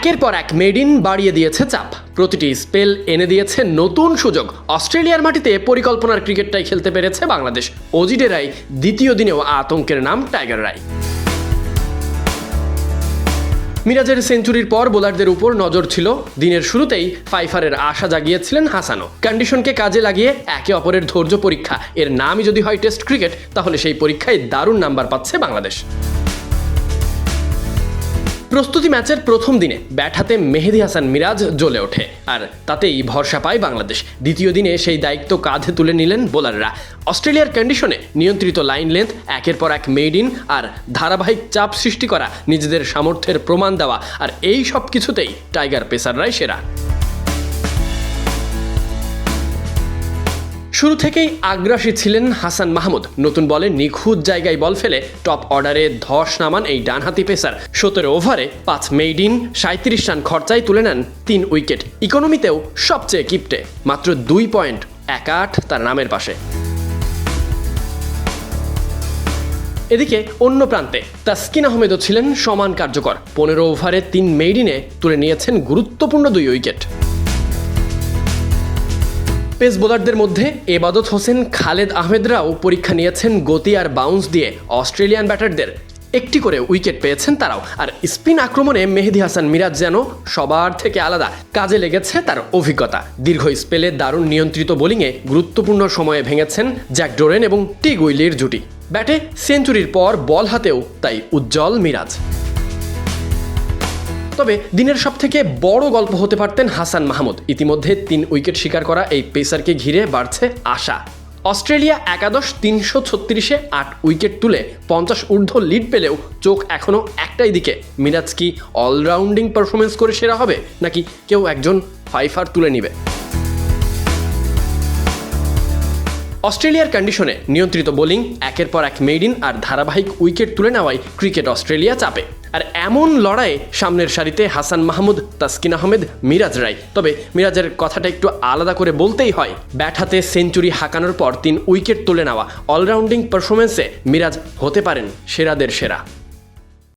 একের পর এক মেড ইন বাড়িয়ে দিয়েছে চাপ, প্রতিটি স্পেল এনে দিয়েছে নতুন সুযোগ। অস্ট্রেলিয়ার মাটিতে পরিকল্পনার ক্রিকেটটাই খেলতে পেরেছে বাংলাদেশ। অজি ডেরায় দ্বিতীয় দিনেও আতঙ্কের নাম টাইগার রায়। মিরাজের সেঞ্চুরির পর বোলারদের উপর নজর ছিল। দিনের শুরুতেই ফাইফারের আশা জাগিয়েছিলেন হাসানও। কন্ডিশনকে কাজে লাগিয়ে একে অপরের ধৈর্য পরীক্ষা, এর নামই যদি হয় টেস্ট ক্রিকেট, তাহলে সেই পরীক্ষায় দারুণ নাম্বার পাচ্ছে বাংলাদেশ। প্রস্তুতি ম্যাচের প্রথম দিনে ব্যাট হাতে মেহেদী হাসান মিরাজ জ্বলে ওঠে, আর তাতেই ভরসা পায় বাংলাদেশ। দ্বিতীয় দিনে সেই দায়িত্ব কাঁধে তুলে নিলেন বোলাররা। অস্ট্রেলিয়ার কন্ডিশনে নিয়ন্ত্রিত লাইন লেন্থ, একের পর এক মেড ইন আর ধারাবাহিক চাপ সৃষ্টি করা, নিজেদের সামর্থ্যের প্রমাণ দেওয়া, আর এই সব কিছুতেই টাইগার পেসাররাই সেরা। শুরু থেকেই আগ্রাসী ছিলেন হাসান মাহমুদ। নতুন বলে নিখুঁত জায়গায় বল ফেলে টপ অর্ডারে ধস নামান এই ডানহাতি পেসার 17 ওভারে 5 মেড ইন, 37 রান খরচায় তুলে নেন 3 উইকেট। ইকোনমিতেও সবচেয়ে কিপটে, মাত্র 2.18 তার নামের পাশে। এদিকে অন্য প্রান্তে তাসকিন আহমেদও ছিলেন সমান কার্যকর। 15 ওভারে 3 মেড ইনে তুলে নিয়েছেন গুরুত্বপূর্ণ 2 উইকেট। পেস বোলারদের মধ্যে এবাদত হোসেন, খালেদ আহমেদরাও পরীক্ষা নিয়েছেন গতি আর বাউন্স দিয়ে। অস্ট্রেলিয়ান ব্যাটারদের একটি করে উইকেট পেয়েছেন তারাও। আর স্পিন আক্রমণে মেহেদী হাসান মিরাজ যেন সবার থেকে আলাদা, কাজে লেগেছে তার অভিজ্ঞতা। দীর্ঘ স্পেলে দারুণ নিয়ন্ত্রিত বোলিংয়ে গুরুত্বপূর্ণ সময়ে ভেঙেছেন জ্যাক ডোরেন এবং টিগ উইলির জুটি। ব্যাটে সেঞ্চুরির পর বল হাতেও তাই উজ্জ্বল মিরাজ। তবে দিনের সবথেকে বড় গল্প হতে পারতেন হাসান মাহমুদ। ইতিমধ্যে 3 উইকেট শিকার করা এই পেসারকে ঘিরে বাড়ছে আশা। অস্ট্রেলিয়া একাদশ 336-এ 8 উইকেট তুলে 50 ঊর্ধ্ব লিড পেলেও চোখ এখনও একটাই দিকে, মিরাজ কি অলরাউন্ডিং পারফরমেন্স করে সেরা হবে, নাকি কেউ একজন ফাইফার তুলে নিবে। অস্ট্রেলিয়ার কন্ডিশনে নিয়ন্ত্রিত বোলিং, একের পর এক মেড ইন আর ধারাবাহিক উইকেট তুলে নেওয়ায় ক্রিকেট অস্ট্রেলিয়া চাপে। আর এমন লড়াইয়ে সামনের সারিতে হাসান মাহমুদ, তাসকিন আহমেদ, মিরাজ রায়। তবে মিরাজের কথাটা একটু আলাদা করে বলতেই হয়। ব্যাট হাতে সেঞ্চুরি হাঁকানোর পর 3 উইকেট তুলে নেওয়া অলরাউন্ডিং পারফরমেন্সে মিরাজ হতে পারেন সেরাদের সেরা।